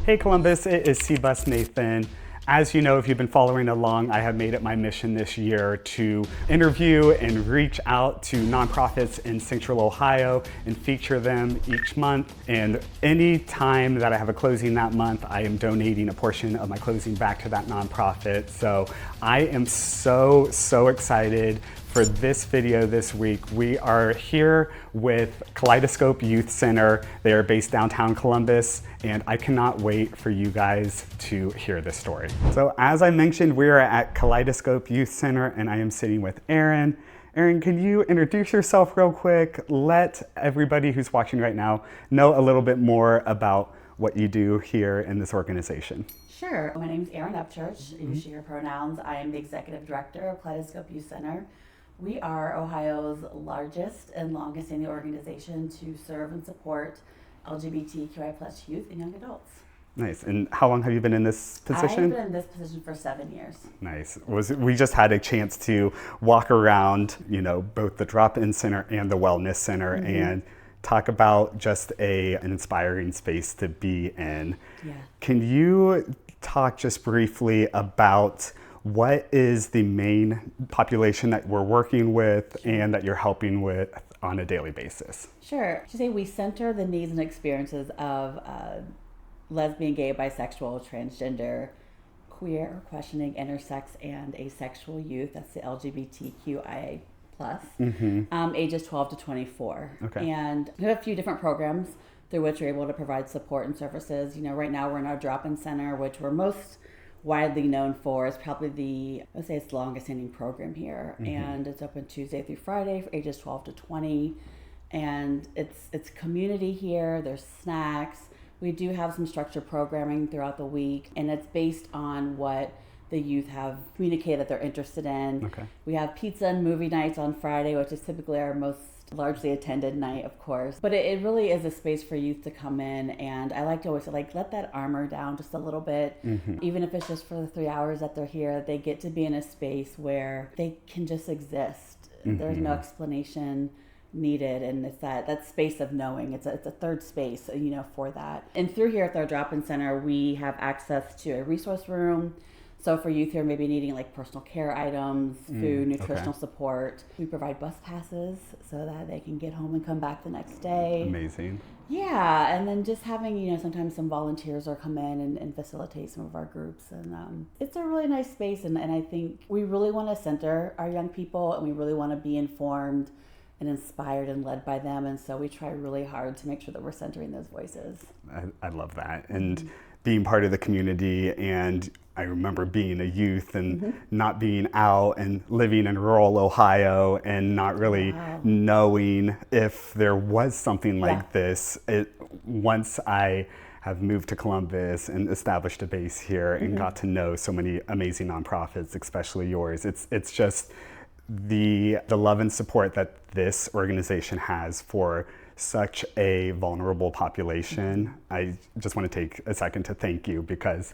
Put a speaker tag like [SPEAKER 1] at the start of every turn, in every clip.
[SPEAKER 1] Hey Columbus, it is C-Bus Nathan. As you know, if you've been following along, I have made it my mission this year to interview and reach out to nonprofits in Central Ohio and feature them each month. And any time that I have a closing that month, I am donating a portion of my closing back to that nonprofit. So I am so excited for this video this week. We are here with Kaleidoscope Youth Center. They are based downtown Columbus, and I cannot wait for you guys to hear this story. So as I mentioned, we are at Kaleidoscope Youth Center, and I am sitting with Erin. Erin, can you introduce yourself real quick? Let everybody who's watching right now know a little bit more about what you do here in this organization.
[SPEAKER 2] Sure. My name is Erin Upchurch. You she, her pronouns. I am the executive director of Kaleidoscope Youth Center. We are Ohio's largest and longest standing organization to serve and support LGBTQIA+ youth and young adults.
[SPEAKER 1] Nice. And how long have you been in this position?
[SPEAKER 2] I've been in this position for 7 years.
[SPEAKER 1] Nice. We just had a chance to walk around, both the drop-in center and the wellness center and talk about just an inspiring space to be in.
[SPEAKER 2] Yeah.
[SPEAKER 1] Can you talk just briefly about what is the main population that we're working with and that you're helping with on a daily basis?
[SPEAKER 2] Sure. To say we center the needs and experiences of lesbian, gay, bisexual, transgender, queer or questioning, intersex, and asexual youth. That's the LGBTQIA+, ages 12 to 24.
[SPEAKER 1] Okay.
[SPEAKER 2] And we have a few different programs through which we're able to provide support and services. Right now we're in our drop-in center, which we're most widely known for is probably it's the longest standing program here. And it's open Tuesday through Friday for ages 12 to 20. And it's community here. There's snacks. We do have some structured programming throughout the week, and it's based on what the youth have communicated that they're interested in.
[SPEAKER 1] Okay. We
[SPEAKER 2] have pizza and movie nights on Friday, which is typically our most largely attended night, of course. But it really is a space for youth to come in, and I like to always say, let that armor down just a little bit. Even if it's just for the 3 hours that they're here, they get to be in a space where they can just exist. There's no explanation needed, and it's that space of knowing. It's a third space, for that. And through here at our drop-in center, we have access to a resource room. So for youth here maybe needing personal care items, food, nutritional support, we provide bus passes so that they can get home and come back the next day.
[SPEAKER 1] Amazing.
[SPEAKER 2] Yeah, and then just having, sometimes some volunteers will come in and facilitate some of our groups. And it's a really nice space, and I think we really want to center our young people, and we really want to be informed and inspired and led by them. And so we try really hard to make sure that we're centering those voices.
[SPEAKER 1] I love that. And being part of the community, and I remember being a youth and not being out and living in rural Ohio and not really knowing if there was something like this. Once I have moved to Columbus and established a base here and got to know so many amazing nonprofits, especially yours, it's just the love and support that this organization has for such a vulnerable population. I just want to take a second to thank you, because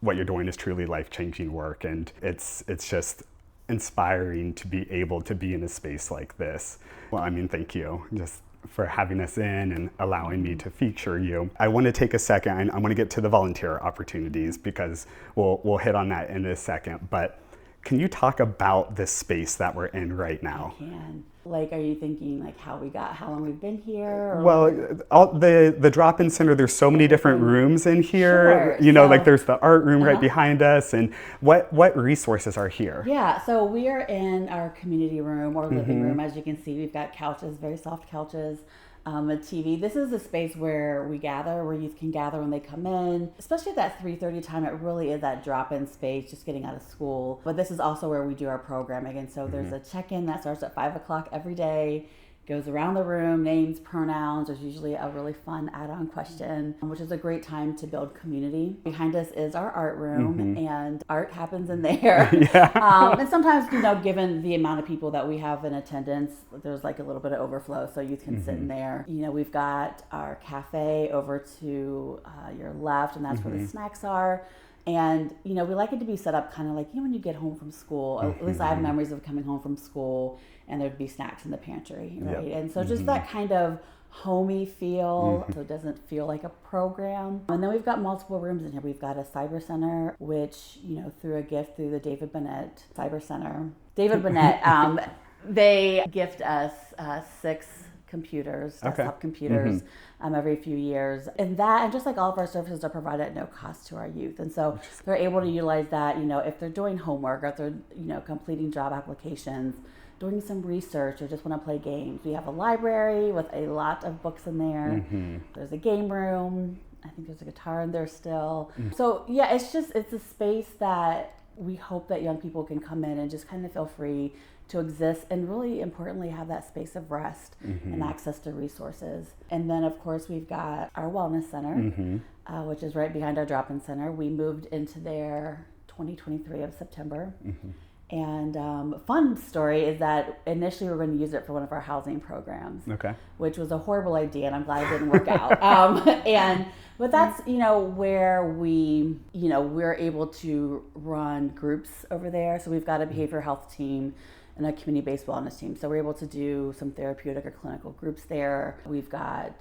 [SPEAKER 1] what you're doing is truly life-changing work, and it's just inspiring to be able to be in a space like this. Well, thank you just for having us in and allowing me to feature you. I want to take a second. I want to get to the volunteer opportunities, because we'll hit on that in a second, but can you talk about this space that we're in right now?
[SPEAKER 2] I can. Are you thinking how long we've been here? Or
[SPEAKER 1] well, the drop-in center, there's so many different rooms in here.
[SPEAKER 2] Sure.
[SPEAKER 1] There's the art room right behind us, and what resources are here?
[SPEAKER 2] Yeah, so we are in our community room or living room. As you can see, we've got couches, very soft couches. A TV. This is a space where we gather, where youth can gather when they come in, especially at that 3:30 time. It really is that drop-in space, just getting out of school. But this is also where we do our programming, and so there's a check-in that starts at 5 o'clock every day. Goes around the room, names, pronouns. There's usually a really fun add-on question, which is a great time to build community. Behind us is our art room, and art happens in there. And sometimes, given the amount of people that we have in attendance, there's a little bit of overflow, so youth can sit in there. We've got our cafe over to your left, and that's where the snacks are. And, we like it to be set up kind of when you get home from school. At least I have memories of coming home from school and there'd be snacks in the pantry, right? Yep. And so just that kind of homey feel, so it doesn't feel like a program. And then we've got multiple rooms in here. We've got a cyber center, which, through a gift through the David Bennett Cyber Center. David Bennett, they gift us 6 computers, desktop computers, every few years. And just like all of our services are provided at no cost to our youth. And so they're able to utilize that, if they're doing homework or if they're, completing job applications, doing some research or just want to play games. We have a library with a lot of books in there. There's a game room. I think there's a guitar in there still. So yeah, it's a space that we hope that young people can come in and just kind of feel free to exist and really importantly have that space of rest and access to resources. And then of course we've got our wellness center, which is right behind our drop-in center. We moved into there 2023 of September. And fun story is that initially we were going to use it for one of our housing programs, which was a horrible idea, and I'm glad it didn't work out. But that's where we're able to run groups over there. So we've got a behavioral health team and a community-based wellness team. So we're able to do some therapeutic or clinical groups there.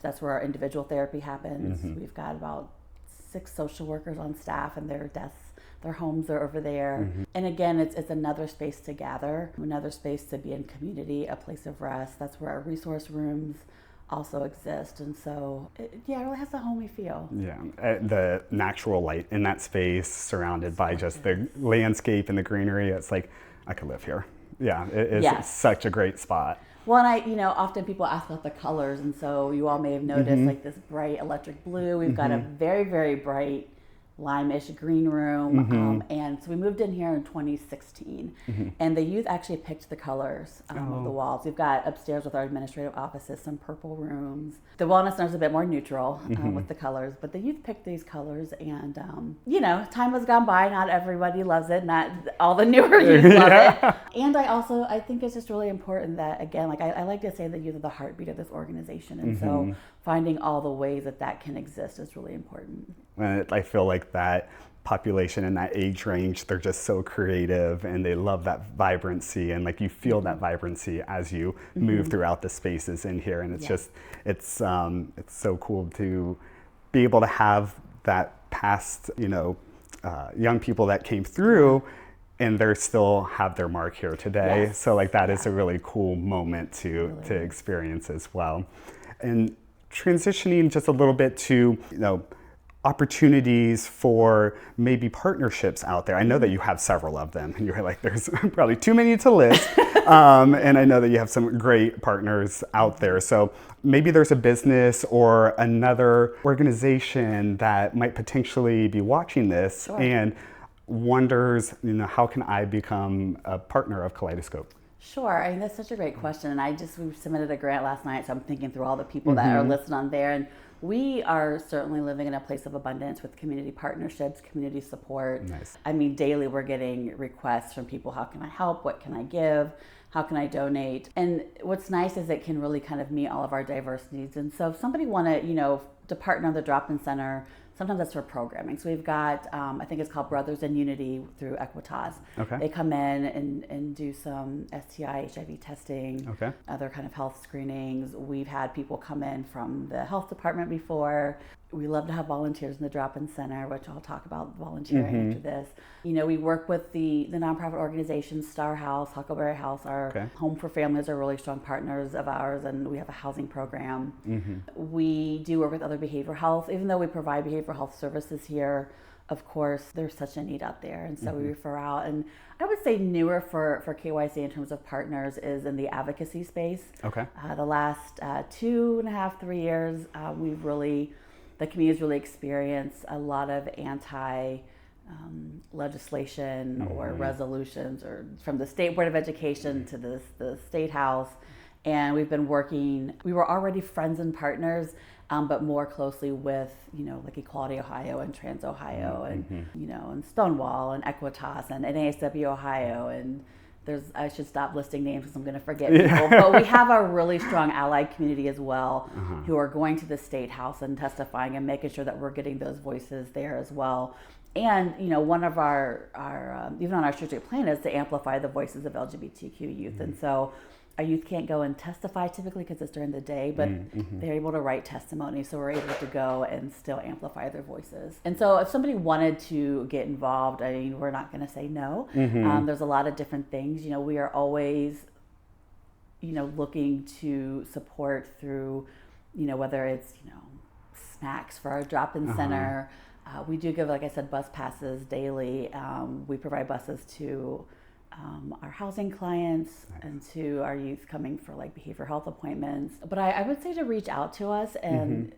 [SPEAKER 2] That's where our individual therapy happens. We've got about 6 social workers on staff, and their homes are over there. And again, it's another space to gather, another space to be in community, a place of rest. That's where our resource rooms also exist. And so, it really has a homey feel. Yeah,
[SPEAKER 1] the natural light in that space, surrounded by just the landscape and the greenery. It's like, I could live here. Yeah, it's such a great spot.
[SPEAKER 2] Well, and often people ask about the colors, and so you all may have noticed like this bright electric blue. We've got a very, very bright lime-ish green room, and so we moved in here in 2016, and the youth actually picked the colors of the walls. We've got upstairs with our administrative offices some purple rooms. The wellness center is a bit more neutral with the colors, but the youth picked these colors, and time has gone by. Not everybody loves it. Not all the newer youth love it. And I think it's just really important that, again, like I like to say, the youth are the heartbeat of this organization, and so finding all the ways that can exist is really important.
[SPEAKER 1] And I feel like that population in that age range, they're just so creative and they love that vibrancy, and like you feel that vibrancy as you move throughout the spaces in here. And it's so cool to be able to have that past, young people that came through, and they still have their mark here today.
[SPEAKER 2] Yes.
[SPEAKER 1] So like that is a really cool moment to experience as well. And transitioning just a little bit to, opportunities for maybe partnerships out there. I know that you have several of them, and you're like, there's probably too many to list. And I know that you have some great partners out there. So maybe there's a business or another organization that might potentially be watching this and wonders, how can I become a partner of Kaleidoscope?
[SPEAKER 2] Sure. I mean, that's such a great question. And we submitted a grant last night, so I'm thinking through all the people that are listed on there. And we are certainly living in a place of abundance with community partnerships, community support.
[SPEAKER 1] Nice.
[SPEAKER 2] I mean, daily we're getting requests from people. How can I help? What can I give? How can I donate? And what's nice is it can really kind of meet all of our diverse needs. And so if somebody wanted, to partner on the drop-in center, sometimes that's for programming. So we've got, I think it's called Brothers in Unity through Equitas. They come in and do some STI, HIV testing, other kind of health screenings. We've had people come in from the health department before. We love to have volunteers in the drop-in center, which I'll talk about volunteering after this. We work with the nonprofit organization Star House, Huckleberry House. Our Home for Families are really strong partners of ours, and we have a housing program. We do work with other behavioral health. Even though we provide behavioral health services here, of course, there's such a need out there, and so we refer out. And I would say newer for KYC in terms of partners is in the advocacy space. The last 2.5, 3 years, the community's really experienced a lot of legislation or resolutions, or from the State Board of Education to the State House. And we've been working, we were already friends and partners, but more closely with, like Equality Ohio and Trans Ohio and, and Stonewall and Equitas and NASW Ohio. And I should stop listing names because I'm going to forget people, but we have a really strong allied community as well who are going to the State House and testifying and making sure that we're getting those voices there as well. And, one of our even on our strategic plan is to amplify the voices of LGBTQ youth. And so our youth can't go and testify typically because it's during the day, but they're able to write testimony. So we're able to go and still amplify their voices. And so if somebody wanted to get involved, I mean, we're not going to say no. There's a lot of different things. You know, we are always, you know, looking to support through, you know, whether it's, you know, snacks for our drop-in center. We do give, like I said, bus passes daily. We provide buses to our housing clients and to our youth coming for like behavioral health appointments. But I would say to reach out to us and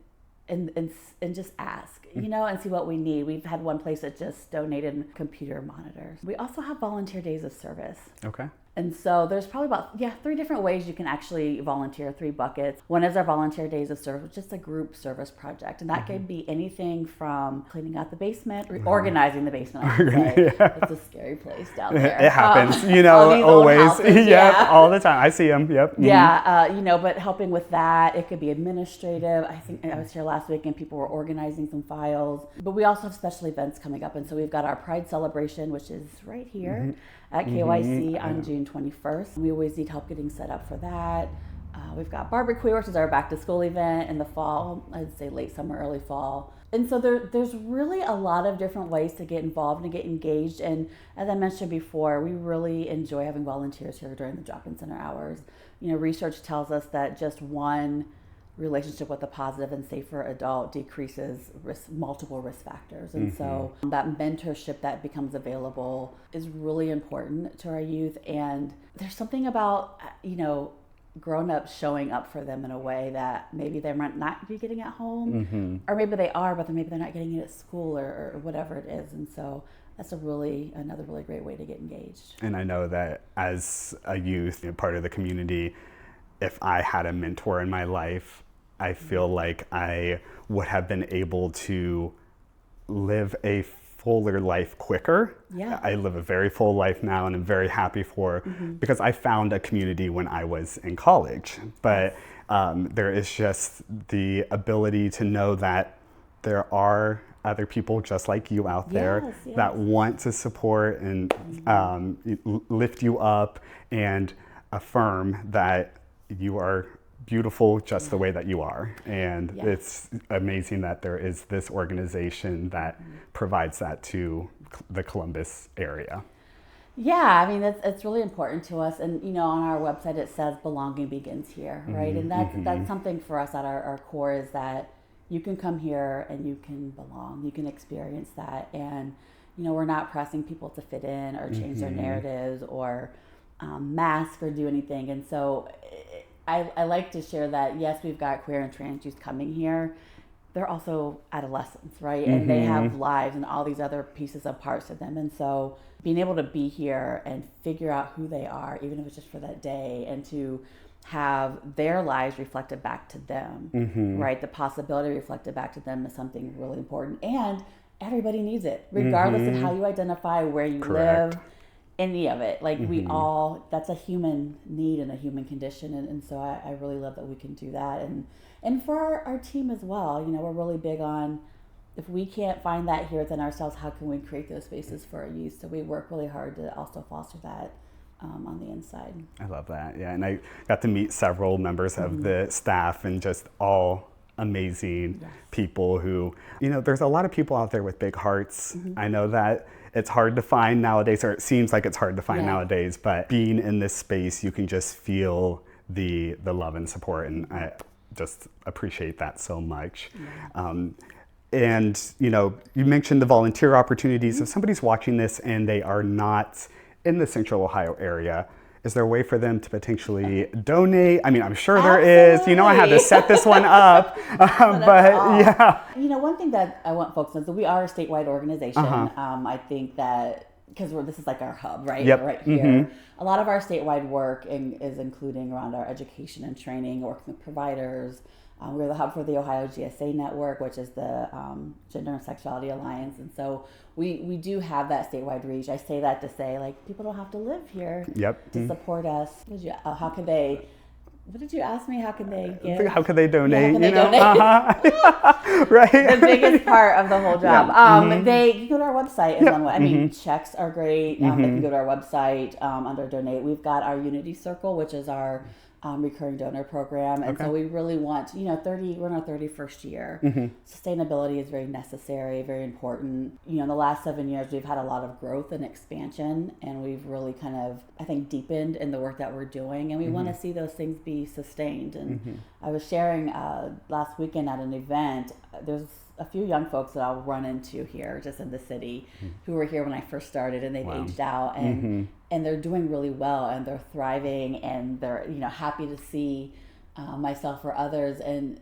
[SPEAKER 2] just ask, you know, and see what we need. We've had one place that just donated computer monitors. We also have volunteer days of service.
[SPEAKER 1] Okay.
[SPEAKER 2] And so there's probably about, 3 different ways you can actually volunteer, 3 buckets. One is our volunteer days of service, just a group service project. And that could be anything from cleaning out the basement, organizing the basement, I should say. It's a scary place down there.
[SPEAKER 1] It happens, you know, always. All the time. I see them.
[SPEAKER 2] You know, but helping with that, it could be administrative. I think I was here last week and people were organizing some files. But we also have special events coming up. And so we've got our Pride celebration, which is right here at KYC on June 21st. We always need help getting set up for that. We've got Barbecue, which is our back to school event in the fall, I'd say late summer, early fall. And so there's really a lot of different ways to get involved and get engaged. And as I mentioned before, we really enjoy having volunteers here during the drop-in center hours. You know, research tells us that just one relationship with a positive and safer adult decreases multiple risk factors. And so that mentorship that becomes available is really important to our youth. And there's something about, you know, grown-ups showing up for them in a way that maybe they might not be getting at home, or maybe they are, but maybe they're not getting it at school or whatever it is. And so that's another really great way to get engaged.
[SPEAKER 1] And I know that as a youth, part of the community, if I had a mentor in my life, I feel like I would have been able to live a fuller life quicker.
[SPEAKER 2] Yeah.
[SPEAKER 1] I live a very full life now and I'm very happy because I found a community when I was in college. But there is just the ability to know that there are other people just like you out there that want to support and lift you up and affirm that you are beautiful just the way that you are. And it's amazing that there is this organization that provides that to the Columbus area.
[SPEAKER 2] Yeah, I mean, it's really important to us. And, you know, on our website, it says belonging begins here, right? And that's something for us at our core, is that you can come here and you can belong, you can experience that. And, you know, we're not pressing people to fit in or change their narratives or mask or do anything. And so I like to share that, yes, we've got queer and trans youth coming here. They're also adolescents, right? And they have lives and all these other pieces of parts of them. And so being able to be here and figure out who they are, even if it's just for that day, and to have their lives reflected back to them, right? The possibility reflected back to them is something really important. And everybody needs it, regardless of how you identify, where you live, any of it. Like we all, that's a human need and a human condition. And so I really love that we can do that. And for our team as well, you know, we're really big on, if we can't find that here within ourselves, how can we create those spaces for our youth? So we work really hard to also foster that on the inside.
[SPEAKER 1] I love that. Yeah. And I got to meet several members of the staff and just all amazing people who, you know, there's a lot of people out there with big hearts. I know that it's hard to find nowadays, or it seems like it's hard to find nowadays, but being in this space, you can just feel the love and support. And I just appreciate that so much. And, you know, you mentioned the volunteer opportunities. If somebody's watching this and they are not in the Central Ohio area, is there a way for them to potentially donate? I mean, I'm sure there is. You know, I had to set this one up. But
[SPEAKER 2] You know, one thing that I want folks to know is that we are a statewide organization. I think that, because this is like our hub, right? Right here. A lot of our statewide work is including around our education and training, working with providers. We're the hub for the Ohio GSA Network, which is the Gender and Sexuality Alliance. And so we do have that statewide reach. I say that to say, like, people don't have to live here to support us. How can they what did you ask me? How can they give?
[SPEAKER 1] How could they donate?
[SPEAKER 2] Yeah, how can they donate?
[SPEAKER 1] Right.
[SPEAKER 2] The biggest part of the whole job.
[SPEAKER 1] Yeah.
[SPEAKER 2] They can go to our website is
[SPEAKER 1] Yep.
[SPEAKER 2] one way. I mean, checks are great. They can go to our website under donate. We've got our Unity Circle, which is our recurring donor program. And so we really want, we're in our 31st year. Sustainability is very necessary, very important. In the last 7 years, we've had a lot of growth and expansion, and we've really kind of, I think, deepened in the work that we're doing. And we want to see those things be sustained. And I was sharing last weekend at an event, there's a few young folks that I'll run into here just in the city who were here when I first started, and they've aged out, and they're doing really well, and they're thriving, and they're happy to see myself or others, and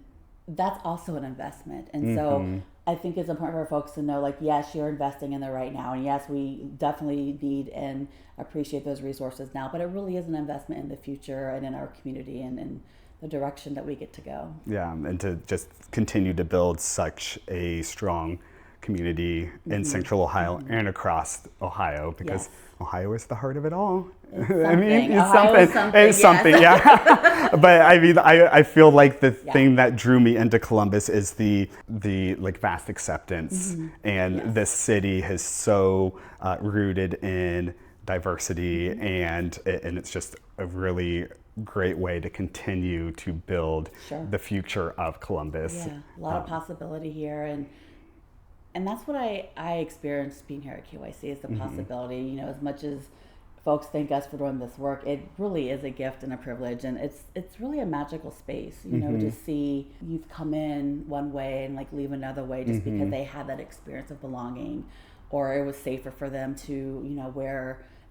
[SPEAKER 2] that's also an investment. And so I think it's important for folks to know, like, yes, you're investing in there right now, and yes, we definitely need and appreciate those resources now, but it really is an investment in the future and in our community and in the direction that we get to go.
[SPEAKER 1] Yeah, and to just continue to build such a strong community in Central Ohio and across Ohio, because Ohio is the heart of it all. I mean, it's something, yeah. But I mean, I feel like the thing that drew me into Columbus is the like vast acceptance, and this city is so rooted in diversity, and it's just a really great way to continue to build the future of Columbus.
[SPEAKER 2] Yeah, a lot of possibility here, and that's what I experienced being here at KYC is the possibility. As much as folks thank us for doing this work, it really is a gift and a privilege, and it's really a magical space. To see youth come in one way and like leave another way just because they had that experience of belonging, or it was safer for them to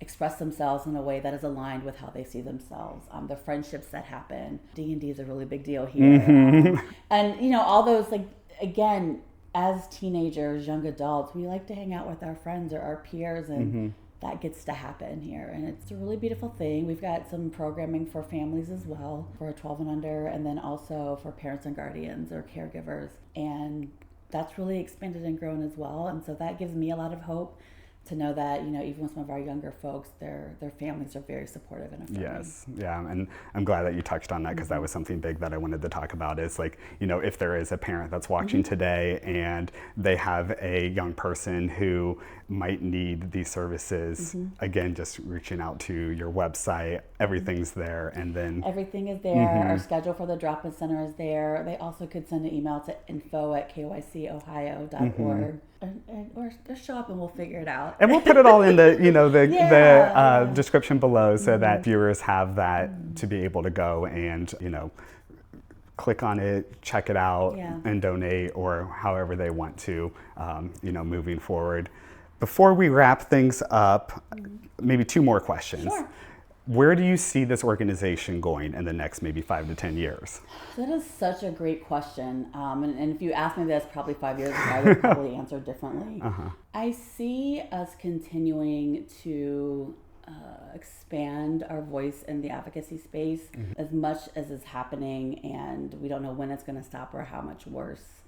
[SPEAKER 2] express themselves in a way that is aligned with how they see themselves. The friendships that happen. D&D is a really big deal here. And, all those, like, again, as teenagers, young adults, we like to hang out with our friends or our peers, and that gets to happen here. And it's a really beautiful thing. We've got some programming for families as well, for 12 and under, and then also for parents and guardians or caregivers. And that's really expanded and grown as well. And so that gives me a lot of hope to know that, even with some of our younger folks, their families are very supportive and affirming.
[SPEAKER 1] Yes, yeah, and I'm glad that you touched on that, because that was something big that I wanted to talk about, is like, if there is a parent that's watching today and they have a young person who might need these services, again, just reaching out to your website, everything's there, and then...
[SPEAKER 2] Everything is there. Our schedule for the drop-in center is there. They also could send an email to info@kycohio.org. Or just show up and we'll figure it out.
[SPEAKER 1] And we'll put it all in the the description below, so that viewers have that to be able to go and click on it, check it out, and donate, or however they want to, moving forward. Before we wrap things up, maybe two more questions.
[SPEAKER 2] Sure.
[SPEAKER 1] Where do you see this organization going in the next maybe 5 to 10 years?
[SPEAKER 2] That is such a great question. And if you asked me this probably 5 years ago, I would probably answer differently. I see us continuing to expand our voice in the advocacy space as much as is happening, and we don't know when it's going to stop or how much worse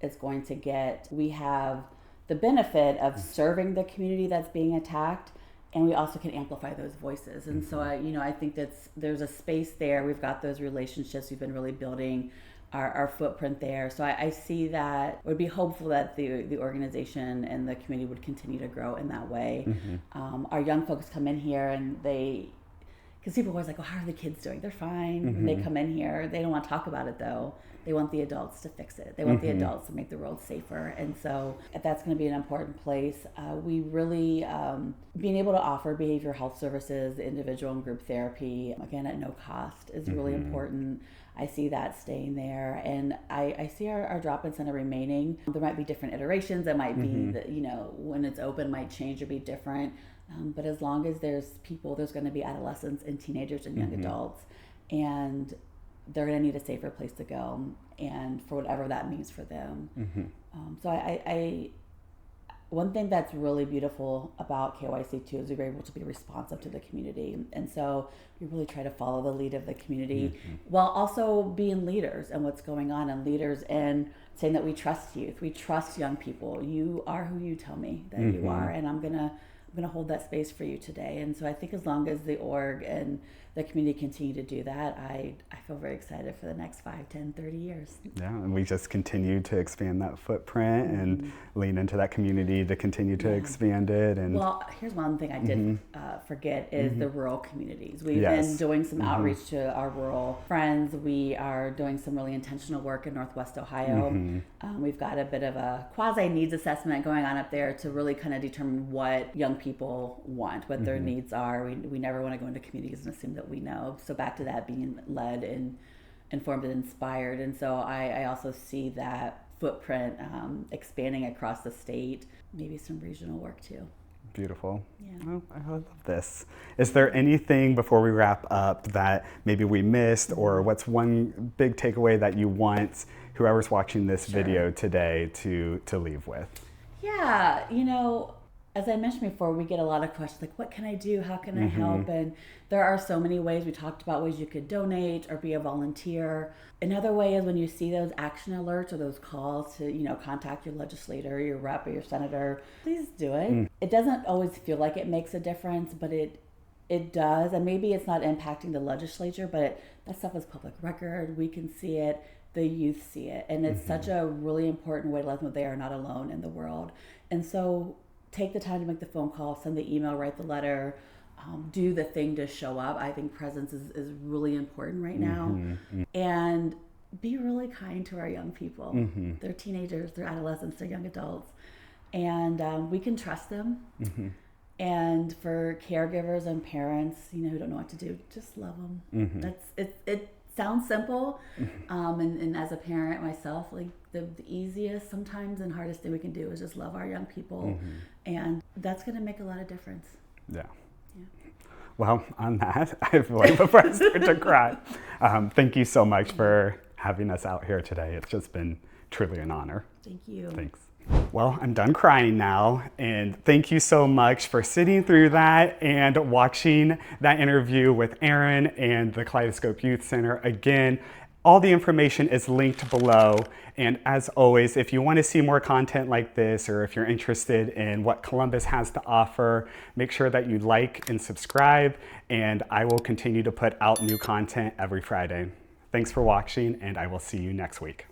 [SPEAKER 2] it's going to get. We have the benefit of serving the community that's being attacked, and we also can amplify those voices. And so I think there's a space there. We've got those relationships. We've been really building our footprint there. So I see that, would be hopeful that the organization and the community would continue to grow in that way. Our young folks come in here, and because people are always like, well, how are the kids doing? They're fine. When they come in here, they don't want to talk about it though. They want the adults to fix it. They want the adults to make the world safer. And so that's going to be an important place. We really, being able to offer behavioral health services, individual and group therapy, again, at no cost, is really important. I see that staying there. And I see our drop-in center remaining. There might be different iterations. It might be that, when it's open, might change or be different. But as long as there's people, there's going to be adolescents and teenagers and young adults. And they're going to need a safer place to go, and for whatever that means for them. So I one thing that's really beautiful about KYC too is we're able to be responsive to the community, and so we really try to follow the lead of the community while also being leaders and what's going on, and leaders and saying that we trust youth, we trust young people. You are who you tell me that you are, and I'm gonna going to hold that space for you today. And so I think as long as the org and the community continue to do that, I feel very excited for the next 5, 10, 30 years.
[SPEAKER 1] Yeah, and we just continue to expand that footprint and lean into that community to continue to expand it. And
[SPEAKER 2] well, here's one thing I did forget is the rural communities. We've
[SPEAKER 1] Yes.
[SPEAKER 2] been doing some outreach to our rural friends. We are doing some really intentional work in Northwest Ohio. We've got a bit of a quasi needs assessment going on up there to really kind of determine what young people want, what their needs are. We never want to go into communities and assume that we know. So back to that, being led and informed and inspired. And so I also see that footprint expanding across the state, maybe some regional work too.
[SPEAKER 1] Beautiful.
[SPEAKER 2] Yeah.
[SPEAKER 1] Oh, I love this. Is there anything before we wrap up that maybe we missed, or what's one big takeaway that you want whoever's watching this video today to leave with?
[SPEAKER 2] Yeah, you know, as I mentioned before, we get a lot of questions like, what can I do? How can I help? And there are so many ways. We talked about ways you could donate or be a volunteer. Another way is when you see those action alerts or those calls to, you know, contact your legislator, your rep, or your senator, please do it. It doesn't always feel like it makes a difference, but it does. And maybe it's not impacting the legislature, but that stuff is public record. We can see it. The youth see it. And it's such a really important way to let them know they are not alone in the world. And so take the time to make the phone call, send the email, write the letter, do the thing to show up. I think presence is really important right now. And be really kind to our young people. They're teenagers, they're adolescents, they're young adults. And we can trust them. And for caregivers and parents, you know, who don't know what to do, just love them. It sounds simple. And as a parent myself, like the easiest sometimes and hardest thing we can do is just love our young people. And that's going to make a lot of difference.
[SPEAKER 1] Yeah. Well, on that, I feel like before I start to cry, thank you so much for having us out here today. It's just been truly an honor.
[SPEAKER 2] Thank you.
[SPEAKER 1] Thanks. Well, I'm done crying now, and thank you so much for sitting through that and watching that interview with Erin and the Kaleidoscope Youth Center. Again, all the information is linked below, and as always, if you want to see more content like this, or if you're interested in what Columbus has to offer, make sure that you like and subscribe, and I will continue to put out new content every Friday. Thanks for watching, and I will see you next week.